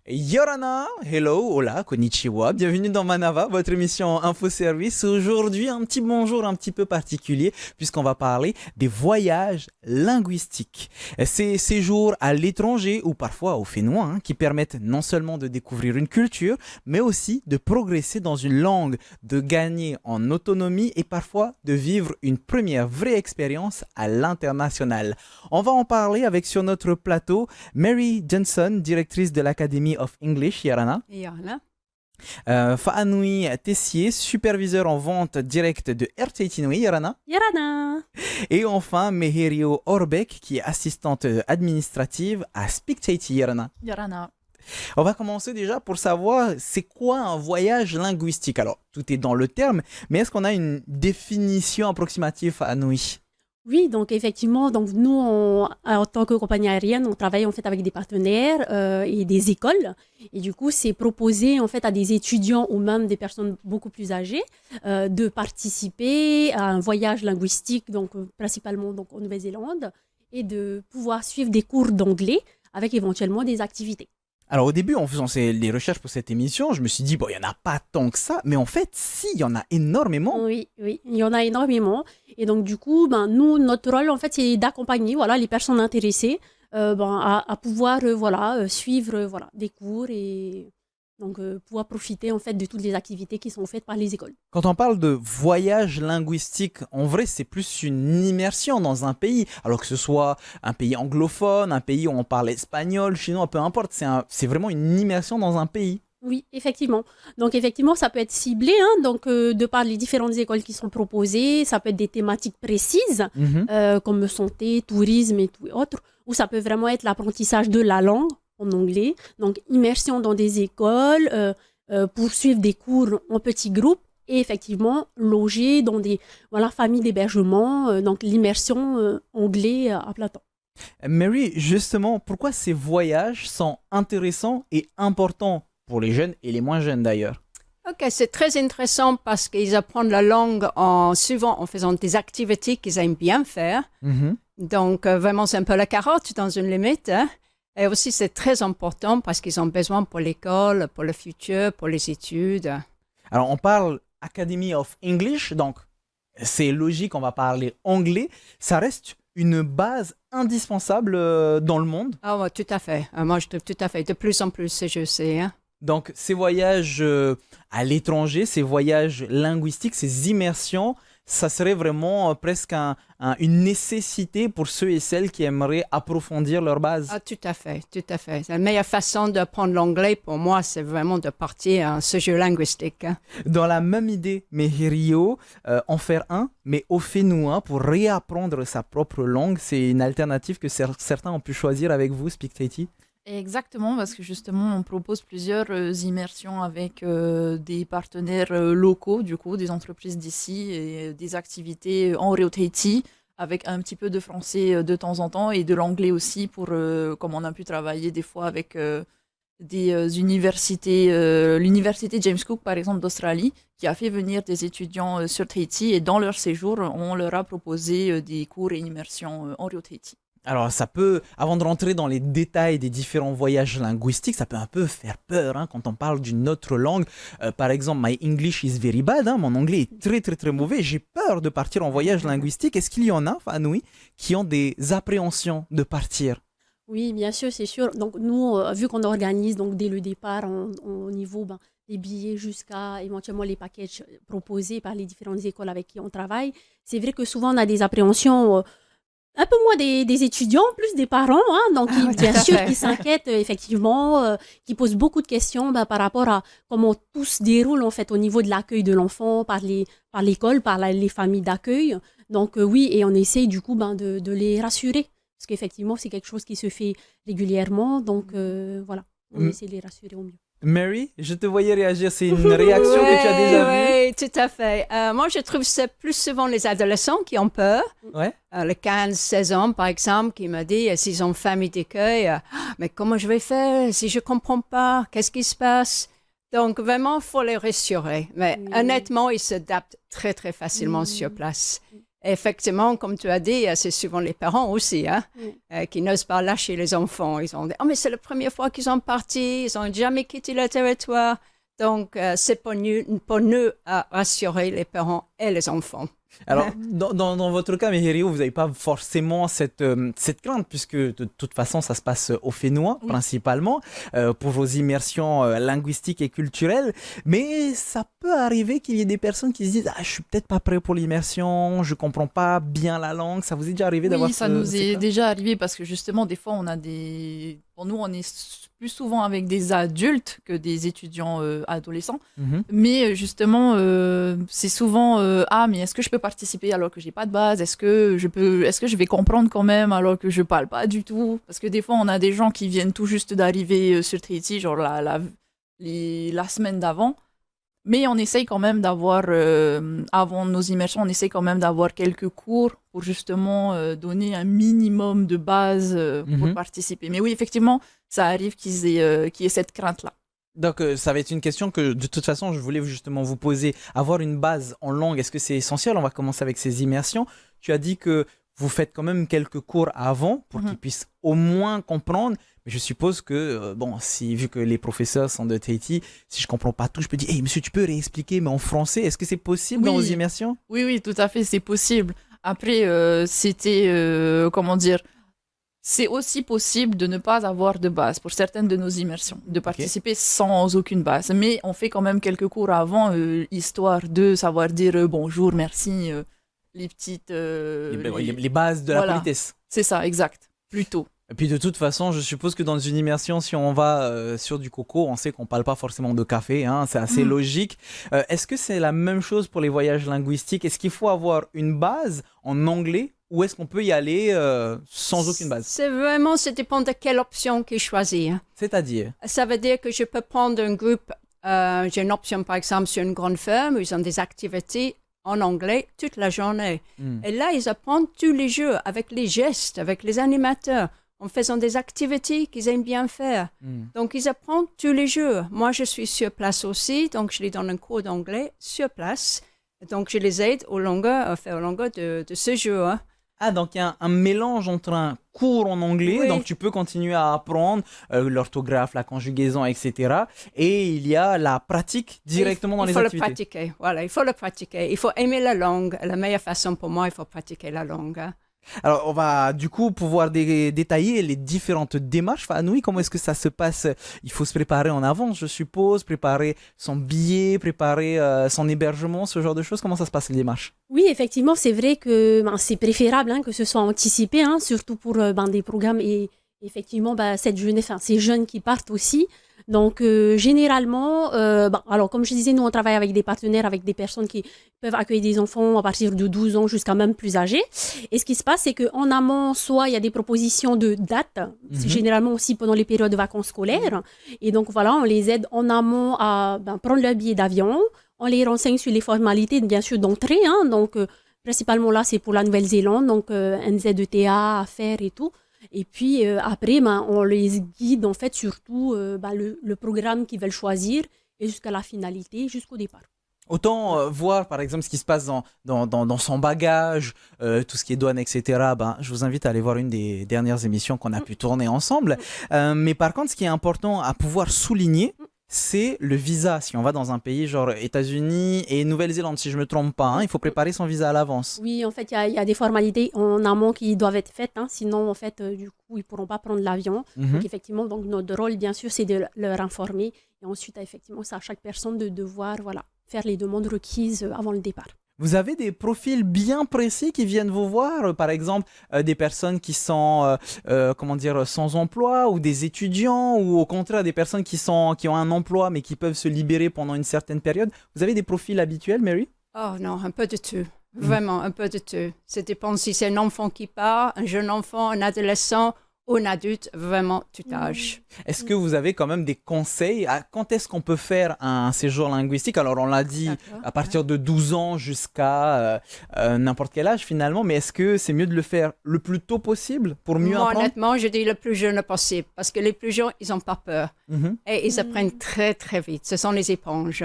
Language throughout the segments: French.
Yorana, hello, hola, konnichiwa, bienvenue dans Manava, votre émission Info Service. Aujourd'hui, un petit bonjour un petit peu particulier puisqu'on va parler des voyages linguistiques. Ces séjours à l'étranger ou parfois au Fénois qui permettent non seulement de découvrir une culture, mais aussi de progresser dans une langue, de gagner en autonomie et parfois de vivre une première vraie expérience à l'international. On va en parler avec sur notre plateau Mary Johnson, directrice de l'Academy of English, Yarana. Yarana. Faanoui Tessier, superviseur en vente directe de RTT Yarana. Yarana. Et enfin, Meherio Orbek, qui est assistante administrative à SpeakTT Yarana. Yarana. On va commencer déjà pour savoir c'est quoi un voyage linguistique. Alors, tout est dans le terme, mais est-ce qu'on a une définition approximative, Faanoui? Oui, donc effectivement, donc nous, en tant que compagnie aérienne, on travaille en fait avec des partenaires et des écoles. Et du coup, c'est proposé en fait à des étudiants ou même des personnes beaucoup plus âgées de participer à un voyage linguistique, donc principalement donc en Nouvelle-Zélande, et de pouvoir suivre des cours d'anglais avec éventuellement des activités. Alors au début, en faisant les recherches pour cette émission, je me suis dit, bon, il n'y en a pas tant que ça, mais en fait, si, il y en a énormément. Oui, il y en a énormément. Et donc du coup, nous, notre rôle, en fait, c'est d'accompagner les personnes intéressées à pouvoir suivre des cours et donc pouvoir profiter en fait de toutes les activités qui sont faites par les écoles. Quand on parle de voyage linguistique, en vrai, c'est plus une immersion dans un pays. Alors que ce soit un pays anglophone, un pays où on parle espagnol, chinois, peu importe, c'est vraiment une immersion dans un pays. Oui, effectivement. Donc, effectivement, ça peut être ciblé, de par les différentes écoles qui sont proposées. Ça peut être des thématiques précises, comme santé, tourisme et tout autre, ou ça peut vraiment être l'apprentissage de la langue en anglais. Donc, immersion dans des écoles, poursuivre des cours en petits groupes et effectivement, loger dans des familles d'hébergement, donc l'immersion anglais à plein temps. Mary, justement, pourquoi ces voyages sont intéressants et importants pour les jeunes et les moins jeunes d'ailleurs? Ok, c'est très intéressant parce qu'ils apprennent la langue souvent en faisant des activités qu'ils aiment bien faire. Donc, vraiment, c'est un peu la carotte dans une limite. Et aussi, c'est très important parce qu'ils ont besoin pour l'école, pour le futur, pour les études. Alors, on parle Academy of English, donc c'est logique, on va parler anglais. Ça reste une base indispensable dans le monde. Ah, ouais, tout à fait. Moi, je trouve tout à fait. De plus en plus, je sais. Donc, ces voyages à l'étranger, ces voyages linguistiques, ces immersions, ça serait vraiment presque une nécessité pour ceux et celles qui aimeraient approfondir leur base. Ah, tout à fait, tout à fait. La meilleure façon d'apprendre l'anglais, pour moi, c'est vraiment de partir à ce jeu linguistique. Dans la même idée, mais Rio, en faire un, mais au fénois, pour réapprendre sa propre langue, c'est une alternative que certains ont pu choisir avec vous, SpeakTT. Exactement, parce que justement, on propose plusieurs immersions avec des partenaires locaux, du coup, des entreprises d'ici et des activités en Réau-Tahiti, avec un petit peu de français de temps en temps et de l'anglais aussi, comme on a pu travailler des fois avec des universités, l'université James Cook, par exemple, d'Australie, qui a fait venir des étudiants sur Tahiti et dans leur séjour, on leur a proposé des cours et immersions en Réau-Tahiti. Alors ça peut, avant de rentrer dans les détails des différents voyages linguistiques, ça peut un peu faire peur quand on parle d'une autre langue. Par exemple, my English is very bad, mon anglais est très très très mauvais, j'ai peur de partir en voyage linguistique. Est-ce qu'il y en a, Faanoui, qui ont des appréhensions de partir? Oui, bien sûr, c'est sûr. Donc nous, vu qu'on organise donc dès le départ au niveau des billets jusqu'à éventuellement les packages proposés par les différentes écoles avec qui on travaille, c'est vrai que souvent on a des appréhensions un peu moins des étudiants, plus des parents, donc bien sûr qui s'inquiètent effectivement, qui posent beaucoup de questions par rapport à comment tout se déroule en fait au niveau de l'accueil de l'enfant par l'école, par les familles d'accueil. Donc oui, et on essaye du coup de les rassurer parce qu'effectivement c'est quelque chose qui se fait régulièrement, donc on essaie de les rassurer au mieux. Mary, je te voyais réagir, c'est une réaction que tu as déjà vue? Oui, tout à fait. Moi, je trouve que c'est plus souvent les adolescents qui ont peur. Ouais. Les 15-16 ans, par exemple, qui me disent, s'ils ont famille d'accueil, mais comment je vais faire si je ne comprends pas? Qu'est-ce qui se passe? Donc, vraiment, il faut les rassurer. Mais honnêtement, ils s'adaptent très, très facilement sur place. Et effectivement, comme tu as dit, c'est souvent les parents aussi qui n'osent pas lâcher les enfants. Ils ont dit, oh mais c'est la première fois qu'ils sont partis, ils n'ont jamais quitté le territoire. Donc, c'est pour nous à rassurer les parents et les enfants. Alors, dans votre cas, Mihirio, vous n'avez pas forcément cette crainte, puisque de toute façon, ça se passe au Fénois, principalement, pour vos immersions linguistiques et culturelles. Mais ça peut arriver qu'il y ait des personnes qui se disent « Ah, je suis peut-être pas prêt pour l'immersion, je comprends pas bien la langue ». Ça vous est déjà arrivé d'avoir ça nous est déjà arrivé parce que justement, des fois, on a des... Pour nous, on est plus souvent avec des adultes que des étudiants adolescents. Mais justement, c'est souvent ah, mais est-ce que je peux participer alors que j'ai pas de base? Est-ce que je vais comprendre quand même alors que je parle pas du tout? Parce que des fois, on a des gens qui viennent tout juste d'arriver sur Tahiti, genre la semaine d'avant. Mais on essaye quand même d'avoir, avant nos immersions, on essaye quand même d'avoir quelques cours pour justement donner un minimum de base pour participer. Mais oui, effectivement, ça arrive qu'il y ait cette crainte-là. Donc, ça va être une question que, de toute façon, je voulais justement vous poser. Avoir une base en langue, est-ce que c'est essentiel? On va commencer avec ces immersions. Tu as dit que vous faites quand même quelques cours avant pour qu'ils puissent au moins comprendre. Mais je suppose que, vu que les professeurs sont de Tahiti, si je ne comprends pas tout, je peux dire « Hey, monsieur, tu peux réexpliquer, mais en français ?» Est-ce que c'est possible dans vos immersions? Oui, tout à fait, c'est possible. Après, c'est aussi possible de ne pas avoir de base pour certaines de nos immersions, de participer sans aucune base. Mais on fait quand même quelques cours avant, histoire de savoir dire bonjour, merci, les petites... les bases de la politesse. C'est ça, exact, plutôt. Et puis de toute façon, je suppose que dans une immersion, si on va sur du coco, on sait qu'on ne parle pas forcément de café, c'est assez logique. Est-ce que c'est la même chose pour les voyages linguistiques? Est-ce qu'il faut avoir une base en anglais ou est-ce qu'on peut y aller sans aucune base? Ça dépend de quelle option qu'il choisit. C'est-à-dire? Ça veut dire que je peux prendre un groupe, j'ai une option par exemple sur une grande ferme où ils ont des activités en anglais toute la journée. Et là, ils apprennent tous les jours avec les gestes, avec les animateurs, en faisant des activités qu'ils aiment bien faire. Donc, ils apprennent tous les jours. Moi, je suis sur place aussi, donc je les donne un cours d'anglais sur place. Donc, je les aide au longueur de ce jour. Ah, donc il y a un mélange entre un cours en anglais, donc tu peux continuer à apprendre l'orthographe, la conjugaison, etc. Et il y a la pratique directement dans les activités. Il faut le pratiquer, voilà, il faut le pratiquer. Il faut aimer la langue. La meilleure façon pour moi, il faut pratiquer la langue. Alors, on va du coup pouvoir détailler les différentes démarches. Fanoui, comment est-ce que ça se passe? Il faut se préparer en avance, je suppose, préparer son billet, préparer son hébergement, ce genre de choses. Comment ça se passe, les démarches? Oui, effectivement, c'est vrai que c'est préférable que ce soit anticipé, surtout pour des programmes et effectivement ces jeunes qui partent aussi. Donc, généralement, alors comme je disais, nous, on travaille avec des partenaires, avec des personnes qui peuvent accueillir des enfants à partir de 12 ans jusqu'à même plus âgés. Et ce qui se passe, c'est qu'en amont, soit il y a des propositions de dates, c'est généralement aussi pendant les périodes de vacances scolaires. Et donc, voilà, on les aide en amont à prendre leur billet d'avion. On les renseigne sur les formalités, bien sûr, d'entrée. Donc, principalement là, c'est pour la Nouvelle-Zélande, donc NZETA à faire et tout. Et puis après, on les guide en fait surtout le programme qu'ils veulent choisir et jusqu'à la finalité, jusqu'au départ. Autant voir par exemple ce qui se passe dans son bagage, tout ce qui est douane, etc. Je vous invite à aller voir une des dernières émissions qu'on a pu tourner ensemble. Mais par contre, ce qui est important à pouvoir souligner, c'est le visa. Si on va dans un pays genre États-Unis et Nouvelle-Zélande, si je ne me trompe pas, il faut préparer son visa à l'avance. Oui, en fait, il y a des formalités en amont qui doivent être faites. Sinon, en fait, du coup, ils ne pourront pas prendre l'avion. Donc, effectivement, notre rôle, bien sûr, c'est de leur informer. Et ensuite, effectivement, c'est à chaque personne de devoir faire les demandes requises avant le départ. Vous avez des profils bien précis qui viennent vous voir, par exemple des personnes qui sont sans emploi ou des étudiants ou au contraire des personnes qui ont un emploi mais qui peuvent se libérer pendant une certaine période. Vous avez des profils habituels, Mary? Oh non, un peu de tout. Vraiment, un peu de tout. Ça dépend si c'est un enfant qui part, un jeune enfant, un adolescent ou un adulte, vraiment tout âge. Est-ce que vous avez quand même des conseils à quand est-ce qu'on peut faire un séjour linguistique? Alors, on l'a dit, à partir de 12 ans jusqu'à n'importe quel âge finalement, mais est-ce que c'est mieux de le faire le plus tôt possible pour mieux apprendre? Honnêtement, je dis le plus jeune possible parce que les plus jeunes, ils n'ont pas peur et ils apprennent très, très vite. Ce sont les éponges.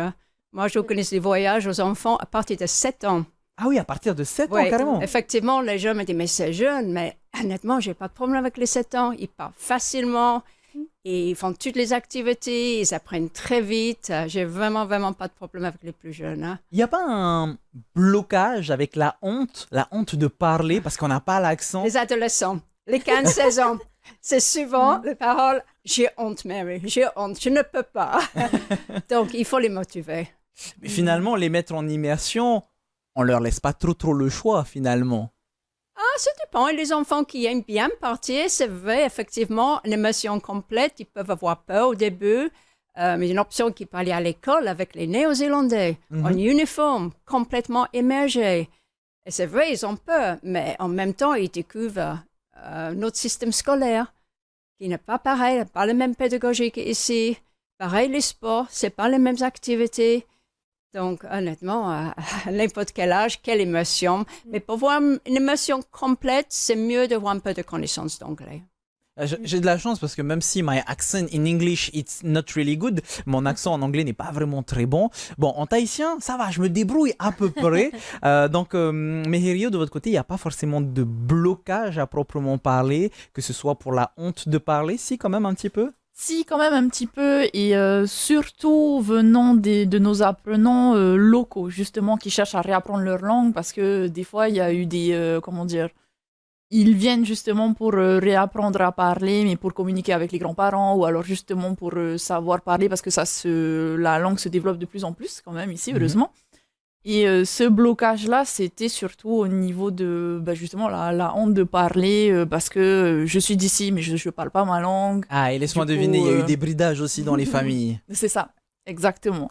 Moi, j'organise des voyages aux enfants à partir de 7 ans. Ah oui, à partir de 7 ans, Oui, carrément. effectivement, les gens me disent, mais c'est jeune, mais honnêtement, j'ai pas de problème avec les 7 ans. Ils parlent facilement, ils font toutes les activités, ils apprennent très vite. J'ai vraiment, vraiment pas de problème avec les plus jeunes. Hein. Il n'y a pas un blocage avec la honte de parler parce qu'on n'a pas l'accent? Les adolescents, les 15-16 ans, c'est souvent les paroles, j'ai honte, Mary, j'ai honte, je ne peux pas. Donc, il faut les motiver. Mais finalement, les mettre en immersion, on leur laisse pas trop le choix, finalement. Ah, ça dépend. Et les enfants qui aiment bien partir, c'est vrai, effectivement, une émotion complète, ils peuvent avoir peur au début. Mais une option qui peut aller à l'école avec les Néo-Zélandais, en uniforme, complètement émergé. Et c'est vrai, ils ont peur, mais en même temps, ils découvrent notre système scolaire qui n'est pas pareil, pas la même pédagogie qu'ici. Pareil, les sports, c'est pas les mêmes activités. Donc, honnêtement, à n'importe quel âge, quelle émotion. Mais pour voir une émotion complète, c'est mieux d'avoir un peu de connaissance d'anglais. J'ai de la chance parce que même si my accent in English it's not really good, mon accent en anglais n'est pas vraiment très bon. Bon, en tahitien, ça va, je me débrouille à peu près. Donc, Meherio, de votre côté, il n'y a pas forcément de blocage à proprement parler, que ce soit pour la honte de parler, si quand même un petit peu. Si, quand même un petit peu, et surtout venant de nos apprenants locaux, justement, qui cherchent à réapprendre leur langue, parce que des fois, il y a eu des, comment dire, ils viennent justement pour réapprendre à parler, mais pour communiquer avec les grands-parents, ou alors justement pour savoir parler, parce que la langue se développe de plus en plus, quand même, ici, heureusement. Et ce blocage-là, c'était surtout au niveau de justement la honte de parler parce que je suis d'ici, mais je ne parle pas ma langue. Ah, et laisse-moi deviner, il y a eu des bridages aussi dans les familles. C'est ça, exactement.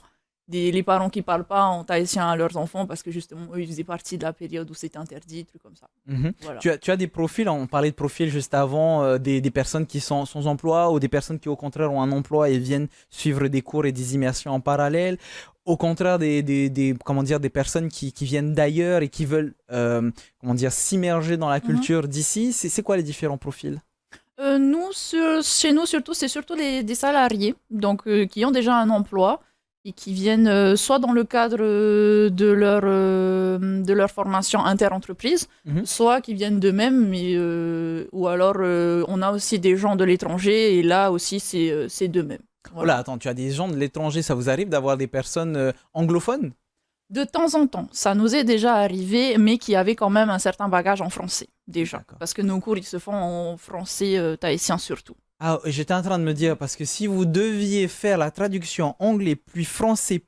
Les parents qui ne parlent pas en tahitien à leurs enfants parce que justement, eux, ils faisaient partie de la période où c'était interdit, trucs comme ça. Voilà. Tu as des profils, on parlait de profils juste avant, des personnes qui sont sans emploi ou des personnes qui au contraire ont un emploi et viennent suivre des cours et des immersions en parallèle. Au contraire, des personnes qui viennent d'ailleurs et qui veulent s'immerger dans la culture d'ici. C'est quoi les différents profils? Chez nous, surtout, c'est surtout des salariés donc, qui ont déjà un emploi et qui viennent soit dans le cadre de leur formation inter-entreprise, soit qui viennent d'eux-mêmes, ou alors on a aussi des gens de l'étranger et là aussi c'est d'eux-mêmes. Voilà. Oh là, attends, tu as des gens de l'étranger, ça vous arrive d'avoir des personnes anglophones? De temps en temps, ça nous est déjà arrivé, mais qui avaient quand même un certain bagage en français, déjà. D'accord. Parce que nos cours, ils se font en français tahitien surtout. Ah, j'étais en train de me dire, parce que si vous deviez faire la traduction anglais, puis français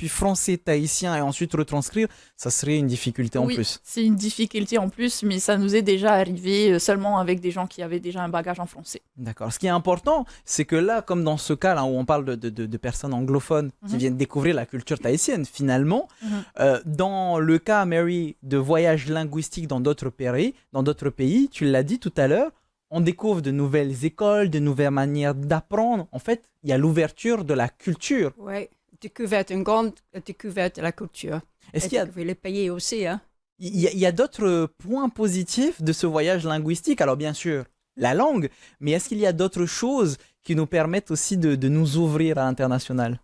tahitien et ensuite retranscrire, ça serait une difficulté en plus. C'est une difficulté en plus, mais ça nous est déjà arrivé seulement avec des gens qui avaient déjà un bagage en français. D'accord. Ce qui est important, c'est que là, comme dans ce cas là où on parle de personnes anglophones qui viennent découvrir la culture tahitienne, finalement, dans le cas, Mary, de voyage linguistique dans d'autres pays, tu l'as dit tout à l'heure, on découvre de nouvelles écoles, de nouvelles manières d'apprendre. En fait, il y a l'ouverture de la culture. Oui, une grande découverte de la culture. Est-ce qu'il y a... les pays aussi, hein? Il y a d'autres points positifs de ce voyage linguistique? Alors bien sûr, la langue, mais est-ce qu'il y a d'autres choses qui nous permettent aussi de nous ouvrir à l'international?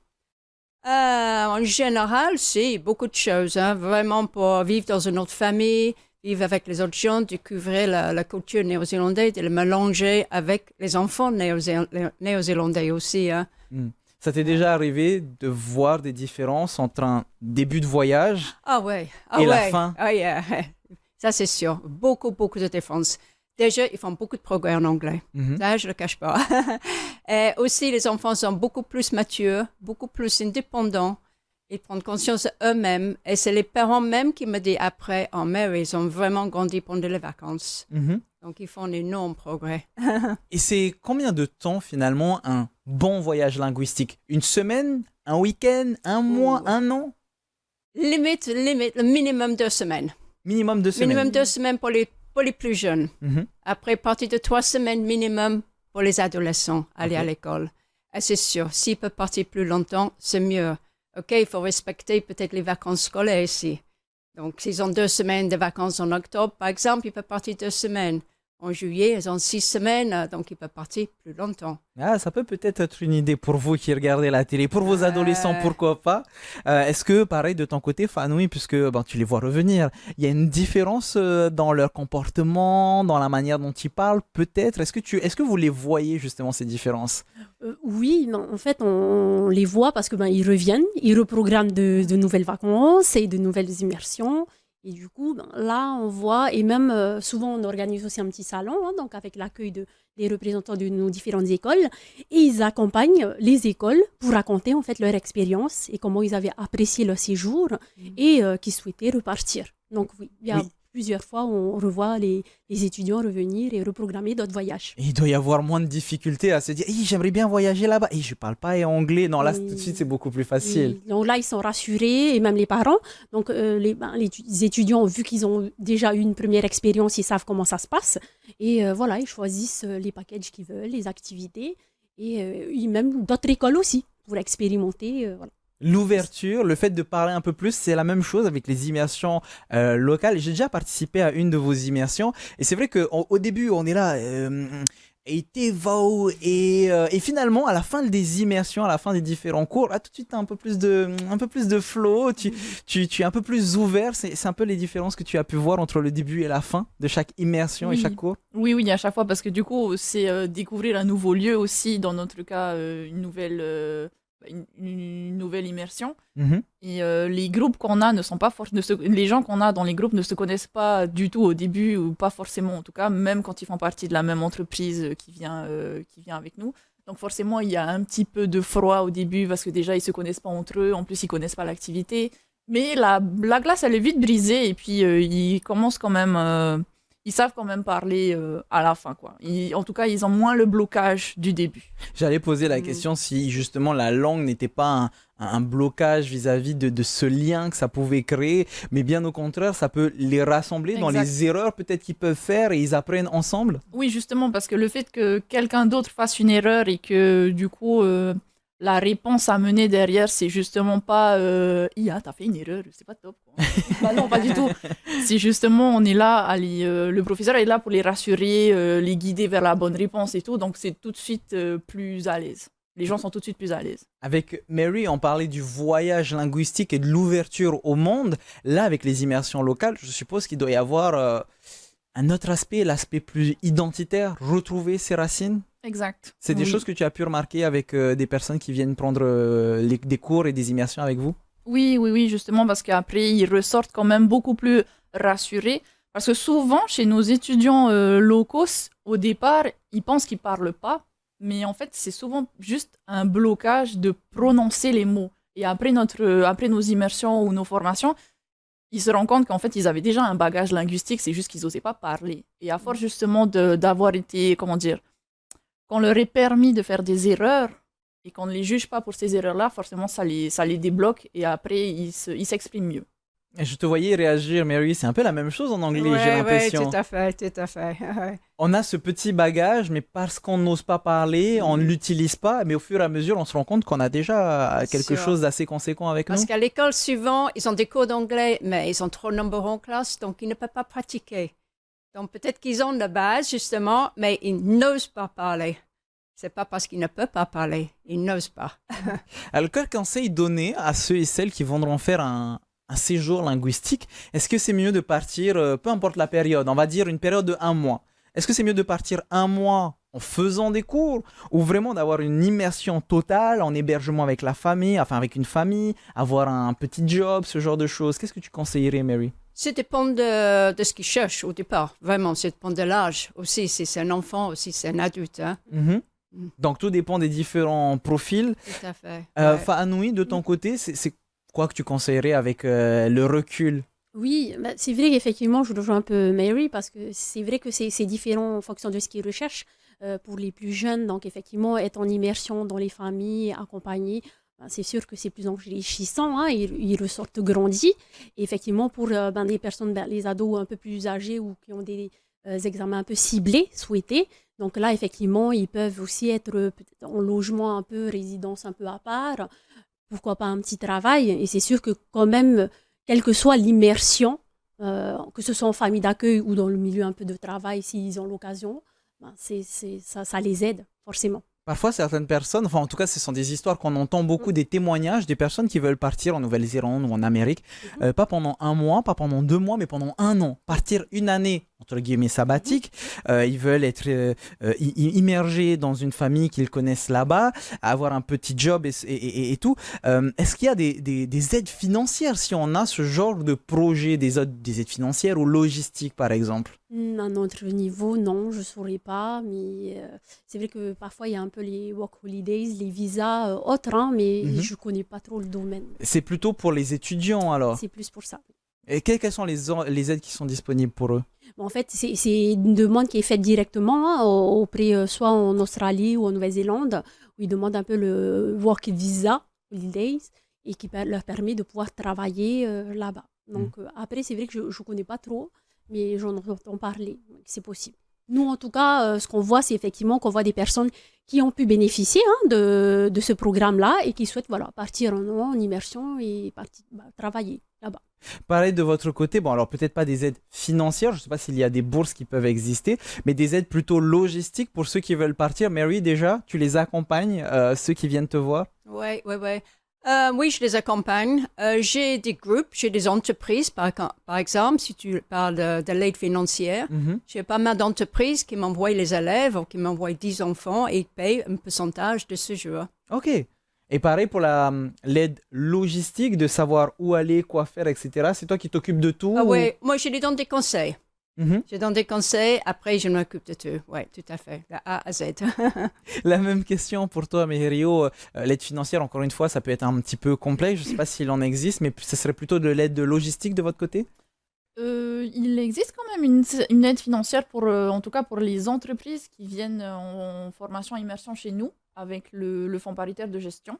En général, c'est beaucoup de choses. Hein? Vraiment pour vivre dans une autre famille, vivre avec les autres gens, découvrir la culture néo-zélandaise, de le mélanger avec les enfants néo-zélandais aussi. Hein. Ça t'est déjà arrivé de voir des différences entre un début de voyage et la fin? Ah, yeah. Ça, c'est sûr. Beaucoup de différences. Déjà, ils font beaucoup de progrès en anglais. Ça, je ne le cache pas. Et aussi, les enfants sont beaucoup plus matures, beaucoup plus indépendants. Ils prennent conscience eux-mêmes. Et c'est les parents même qui me disent après, en mer, ils ont vraiment grandi pendant les vacances. Donc, ils font un énorme progrès. Et c'est combien de temps, finalement, un bon voyage linguistique? Une semaine? Un week-end? Un mois? Un an? Limite, le minimum 2 semaines. Minimum 2 semaines? Minimum 2 semaines pour les plus jeunes. Après, à partir de 3 semaines minimum pour les adolescents, aller à l'école. Et c'est sûr, s'ils peuvent partir plus longtemps, c'est mieux. OK, il faut respecter peut-être les vacances scolaires ici. Donc, s'ils ont 2 semaines de vacances en octobre, par exemple, ils peuvent partir 2 semaines. en juillet, ils ont 6 semaines, donc ils peuvent partir plus longtemps. Ah, ça peut peut-être être une idée pour vous qui regardez la télé, pour vos adolescents, pourquoi pas. Est-ce que, pareil, de ton côté, Fanoui, puisque tu les vois revenir, il y a une différence dans leur comportement, dans la manière dont ils parlent, peut-être? Est-ce que vous les voyez, justement, ces différences? Oui, non, en fait, on les voit parce que ils reviennent, ils reprogramment de nouvelles vacances et de nouvelles immersions. Et du coup, là, on voit, et même souvent, on organise aussi un petit salon, hein, donc avec l'accueil des représentants de nos différentes écoles, et ils accompagnent les écoles pour raconter en fait leur expérience et comment ils avaient apprécié leur séjour et qui souhaitaient repartir. Donc oui, il y a plusieurs fois où on revoit les étudiants revenir et reprogrammer d'autres voyages. Et il doit y avoir moins de difficultés à se dire j'aimerais bien voyager là-bas. Je ne parle pas anglais. Non, là, tout de suite, c'est beaucoup plus facile. Donc là, ils sont rassurés, et même les parents. Donc les étudiants, vu qu'ils ont déjà eu une première expérience, ils savent comment ça se passe. Et voilà, ils choisissent les packages qu'ils veulent, les activités. Et même d'autres écoles aussi, pour expérimenter. Voilà. L'ouverture, le fait de parler un peu plus, c'est la même chose avec les immersions locales. J'ai déjà participé à une de vos immersions et c'est vrai qu'au début, on est là, et finalement, à la fin des immersions, à la fin des différents cours, là, tout de suite, tu as un peu plus de flow, tu es un peu plus ouvert. C'est un peu les différences que tu as pu voir entre le début et la fin de chaque immersion et chaque cours. Oui, à chaque fois, parce que du coup, c'est découvrir un nouveau lieu aussi, dans notre cas, une nouvelle immersion. Et les groupes qu'on a ne sont pas les gens qu'on a dans les groupes ne se connaissent pas du tout au début, ou pas forcément en tout cas, même quand ils font partie de la même entreprise qui vient avec nous. Donc forcément, il y a un petit peu de froid au début parce que déjà, ils se connaissent pas entre eux, en plus, ils connaissent pas l'activité. Mais la glace, elle est vite brisée et puis ils commencent quand même... ils savent quand même parler à la fin, quoi. En tout cas, ils ont moins le blocage du début. J'allais poser la question si justement la langue n'était pas un blocage vis-à-vis de ce lien que ça pouvait créer, mais bien au contraire, ça peut les rassembler dans les erreurs peut-être qu'ils peuvent faire et ils apprennent ensemble. Oui, justement, parce que le fait que quelqu'un d'autre fasse une erreur et que du coup... la réponse à mener derrière, c'est justement pas IA, t'as fait une erreur, c'est pas top. Bah non, pas du tout. C'est justement, on est là, le professeur est là pour les rassurer, les guider vers la bonne réponse et tout, donc c'est tout de suite plus à l'aise. Les gens sont tout de suite plus à l'aise. Avec Mary, on parlait du voyage linguistique et de l'ouverture au monde. Là, avec les immersions locales, je suppose qu'il doit y avoir un autre aspect, l'aspect plus identitaire, retrouver ses racines. Exact. C'est des choses que tu as pu remarquer avec des personnes qui viennent prendre des cours et des immersions avec vous? Oui, justement, parce qu'après, ils ressortent quand même beaucoup plus rassurés. Parce que souvent, chez nos étudiants locaux, au départ, ils pensent qu'ils ne parlent pas. Mais en fait, c'est souvent juste un blocage de prononcer les mots. Et après nos immersions ou nos formations, ils se rendent compte qu'en fait, ils avaient déjà un bagage linguistique, c'est juste qu'ils n'osaient pas parler. Et à force justement d'avoir été, qu'on leur ait permis de faire des erreurs et qu'on ne les juge pas pour ces erreurs-là, forcément, ça les débloque et après, ils s'expriment mieux. Et je te voyais réagir, Mary, c'est un peu la même chose en anglais, j'ai l'impression. Oui, tout à fait. On a ce petit bagage, mais parce qu'on n'ose pas parler, on ne l'utilise pas, mais au fur et à mesure, on se rend compte qu'on a déjà quelque chose d'assez conséquent avec nous. Parce qu'à l'école, souvent, ils ont des cours d'anglais, mais ils sont trop nombreux en classe, donc ils ne peuvent pas pratiquer. Donc peut-être qu'ils ont la base, justement, mais ils n'osent pas parler. C'est pas parce qu'ils ne peuvent pas parler, ils n'osent pas. Alors, quel conseil donner à ceux et celles qui voudront faire un séjour linguistique? Est-ce que c'est mieux de partir, peu importe la période, on va dire une période de 1 mois. Est-ce que c'est mieux de partir 1 mois en faisant des cours ou vraiment d'avoir une immersion totale en hébergement avec la famille, enfin avec une famille, avoir un petit job, ce genre de choses? Qu'est-ce que tu conseillerais, Mary? Ça dépend de ce qu'ils cherchent au départ. Vraiment, ça dépend de l'âge aussi. Si c'est un enfant, aussi c'est un adulte. Hein? Donc tout dépend des différents profils. Tout à fait. Fanoui, de ton côté, c'est quoi que tu conseillerais avec le recul? Oui, c'est vrai qu'effectivement, je rejoins un peu Mary parce que c'est vrai que c'est différent en fonction de ce qu'ils recherchent. Pour les plus jeunes, donc effectivement, être en immersion dans les familles, accompagnés, c'est sûr que c'est plus enrichissant, hein, ils ressortent grandis. Et effectivement, pour des personnes, les ados un peu plus âgés ou qui ont des examens un peu ciblés, souhaités, donc là, effectivement, ils peuvent aussi être peut-être en logement un peu, résidence un peu à part, pourquoi pas un petit travail. Et c'est sûr que quand même, quelle que soit l'immersion, que ce soit en famille d'accueil ou dans le milieu un peu de travail, s'ils ont l'occasion, ça les aide forcément. Parfois, certaines personnes, enfin en tout cas, ce sont des histoires qu'on entend beaucoup, des témoignages des personnes qui veulent partir en Nouvelle-Zélande ou en Amérique, pas pendant 1 mois, pas pendant 2 mois, mais pendant 1 an. Partir une année, entre guillemets, sabbatique. Ils veulent être immergés dans une famille qu'ils connaissent là-bas, avoir un petit job et tout. Est-ce qu'il y a des aides financières si on a ce genre de projet, des aides financières ou logistiques, par exemple? À notre niveau, non, je ne saurais pas, mais c'est vrai que parfois il y a un peu les work holidays, les visas autres, hein, mais je ne connais pas trop le domaine. C'est plutôt pour les étudiants alors? C'est plus pour ça. Et quelles sont les aides qui sont disponibles pour eux? Bon, en fait, c'est une demande qui est faite directement auprès, soit en Australie ou en Nouvelle-Zélande, où ils demandent un peu le work visa, holidays, et qui leur permet de pouvoir travailler là-bas. Donc après, c'est vrai que je ne connais pas trop, mais j'en entends parler, c'est possible. Nous, en tout cas, ce qu'on voit, c'est effectivement qu'on voit des personnes qui ont pu bénéficier de ce programme-là et qui souhaitent partir en immersion et travailler là-bas. Pareil de votre côté, bon alors peut-être pas des aides financières, je ne sais pas s'il y a des bourses qui peuvent exister, mais des aides plutôt logistiques pour ceux qui veulent partir. Mary, déjà, tu les accompagnes, ceux qui viennent te voir? Oui. Oui, je les accompagne. J'ai des groupes, j'ai des entreprises, par exemple, si tu parles de l'aide financière. J'ai pas mal d'entreprises qui m'envoient les élèves ou qui m'envoient 10 enfants et ils payent un pourcentage de séjour. Ok. Et pareil pour l'aide logistique, de savoir où aller, quoi faire, etc. C'est toi qui t'occupes de tout? Oui, moi je les donne des conseils. Je donne des conseils, après je m'occupe de tout. Oui, tout à fait, de A à Z. La même question pour toi, Mihirio. L'aide financière, encore une fois, ça peut être un petit peu complexe. Je ne sais pas s'il en existe, mais ce serait plutôt de l'aide logistique de votre côté? Il existe quand même une aide financière, en tout cas pour les entreprises qui viennent en formation immersion chez nous, avec le fonds paritaire de gestion.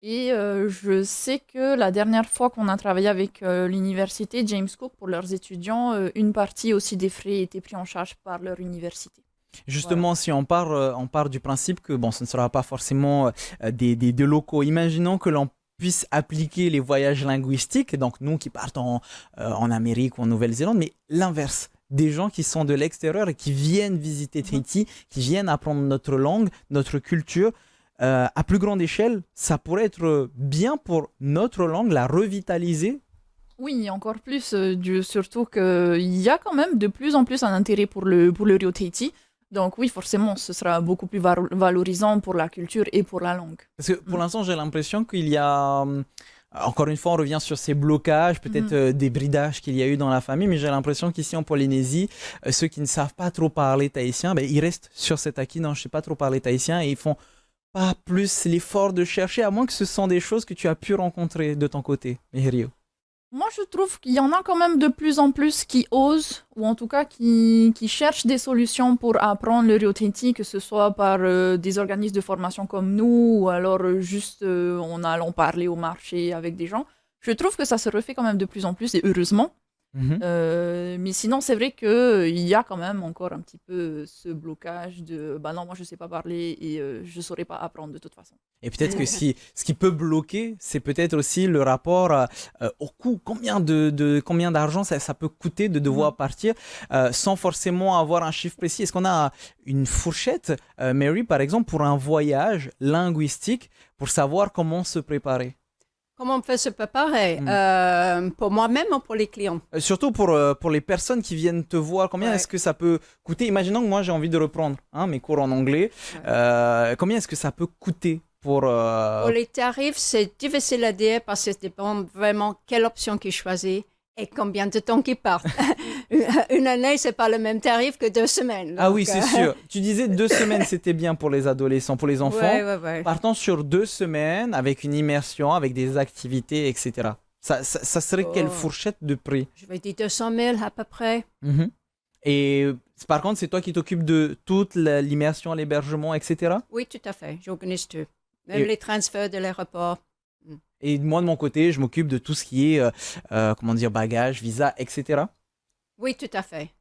Et je sais que la dernière fois qu'on a travaillé avec l'université James Cook pour leurs étudiants, une partie aussi des frais était prise en charge par leur université. Justement, si on part du principe que ce ne sera pas forcément des locaux. Imaginons que l'on puisse appliquer les voyages linguistiques, donc nous qui partons en Amérique ou en Nouvelle-Zélande, mais l'inverse. Des gens qui sont de l'extérieur et qui viennent visiter Tahiti, qui viennent apprendre notre langue, notre culture. À plus grande échelle, ça pourrait être bien pour notre langue, la revitaliser. Oui, encore plus, surtout qu'il y a quand même de plus en plus un intérêt pour le Rio Tahiti. Donc oui, forcément, ce sera beaucoup plus valorisant pour la culture et pour la langue. Parce que pour l'instant, j'ai l'impression qu'il y a... Encore une fois, on revient sur ces blocages, peut-être des bridages qu'il y a eu dans la famille, mais j'ai l'impression qu'ici en Polynésie, ceux qui ne savent pas trop parler tahitien, ils restent sur cet acquis, non, je ne sais pas trop parler tahitien, et ils font pas plus l'effort de chercher, à moins que ce sont des choses que tu as pu rencontrer de ton côté, Mihirio. Moi, je trouve qu'il y en a quand même de plus en plus qui osent, ou en tout cas qui cherchent des solutions pour apprendre le Rio Tahiti, que ce soit par des organismes de formation comme nous, ou alors juste en allant parler au marché avec des gens. Je trouve que ça se refait quand même de plus en plus, et heureusement. Mais sinon, c'est vrai qu'il y a quand même encore un petit peu ce blocage de non, moi je ne sais pas parler et je ne saurais pas apprendre de toute façon. Et peut-être que ce qui peut bloquer, c'est peut-être aussi le rapport au coût. Combien d'argent ça peut coûter de devoir partir sans forcément avoir un chiffre précis? Est-ce qu'on a une fourchette, Mary, par exemple, pour un voyage linguistique, pour savoir comment se préparer? Comment on peut se préparer pour moi-même ou pour les clients? Surtout pour les personnes qui viennent te voir, combien est-ce que ça peut coûter? Imaginons que moi j'ai envie de reprendre mes cours en anglais. Combien est-ce que ça peut coûter pour les tarifs, c'est difficile à dire parce que ça dépend vraiment quelle option qu'ils choisissent et combien de temps qu'ils partent. Une année, c'est pas le même tarif que 2 semaines. Donc, oui, c'est sûr. Tu disais 2 semaines, c'était bien pour les adolescents, pour les enfants. Ouais. Partons sur 2 semaines avec une immersion, avec des activités, etc. Ça serait quelle fourchette de prix? Je vais dire 200 000 à peu près. Et par contre, c'est toi qui t'occupes de toute l'immersion, l'hébergement, etc. Oui, tout à fait. J'organise tout. Même les transferts de l'aéroport. Et moi, de mon côté, je m'occupe de tout ce qui est, bagages, visa, etc. Oui, tout à fait.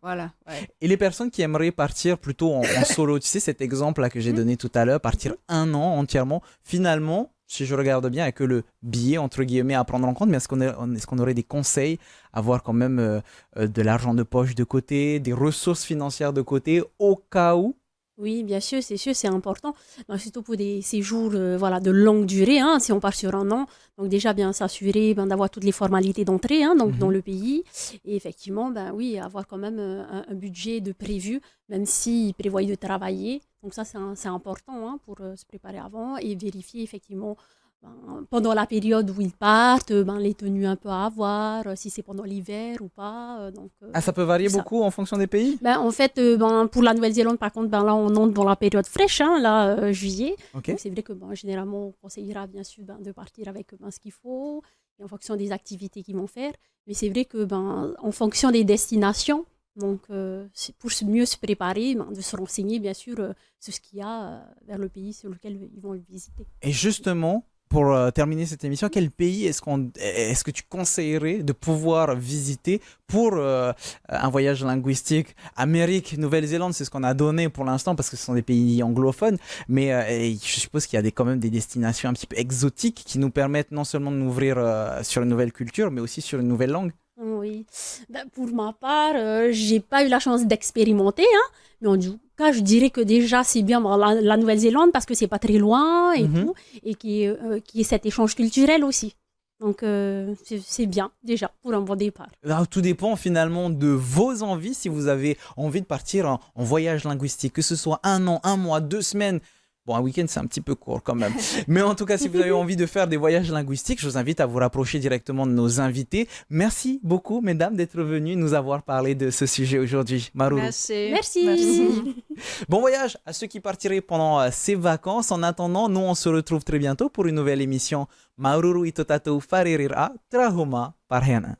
Voilà. Ouais. Et les personnes qui aimeraient partir plutôt en solo, tu sais, cet exemple-là que j'ai donné tout à l'heure, partir 1 an entièrement, finalement, si je regarde bien, il n'y a que le billet, entre guillemets, à prendre en compte, mais est-ce qu'on aurait des conseils, avoir quand même de l'argent de poche de côté, des ressources financières de côté, au cas où? Oui, bien sûr, c'est important. Ben, surtout pour des séjours voilà, de longue durée, hein, si on part sur un an. Donc déjà, bien s'assurer d'avoir toutes les formalités d'entrée hein, donc, dans le pays. Et effectivement, ben, oui, avoir quand même un budget de prévu, même s'ils prévoient de travailler. Donc ça, c'est important hein, pour se préparer avant et vérifier effectivement pendant la période où ils partent, les tenues un peu à avoir, si c'est pendant l'hiver ou pas. Ah, ça peut varier ça. beaucoup en fonction des pays? En fait, pour la Nouvelle-Zélande, par contre, là, on entre dans la période fraîche, hein, là, juillet. Ok. Donc, c'est vrai que généralement, on conseillera bien sûr de partir avec ce qu'il faut et en fonction des activités qu'ils vont faire. Mais c'est vrai que en fonction des destinations, donc c'est pour mieux se préparer, de se renseigner bien sûr sur ce qu'il y a vers le pays sur lequel ils vont le visiter. Et justement, pour terminer cette émission, quel pays est-ce que tu conseillerais de pouvoir visiter pour un voyage linguistique? Amérique, Nouvelle-Zélande, c'est ce qu'on a donné pour l'instant parce que ce sont des pays anglophones, mais je suppose qu'il y a quand même des destinations un petit peu exotiques qui nous permettent non seulement de nous ouvrir sur une nouvelle culture, mais aussi sur une nouvelle langue. Oui. Pour ma part, j'ai pas eu la chance d'expérimenter, hein, mais en tout cas, je dirais que déjà, c'est bien la Nouvelle-Zélande parce que c'est pas très loin et tout, et qui est cet échange culturel aussi. Donc, c'est bien, déjà, pour un bon départ. Alors, tout dépend finalement de vos envies. Si vous avez envie de partir en voyage linguistique, que ce soit 1 an, 1 mois, 2 semaines, bon, un week-end, c'est un petit peu court quand même. Mais en tout cas, si vous avez envie de faire des voyages linguistiques, je vous invite à vous rapprocher directement de nos invités. Merci beaucoup, mesdames, d'être venues nous avoir parlé de ce sujet aujourd'hui. Maruru. Merci. Merci. Bon voyage à ceux qui partiraient pendant ces vacances. En attendant, nous, on se retrouve très bientôt pour une nouvelle émission. Maruru itotatou faririra trahuma parhena.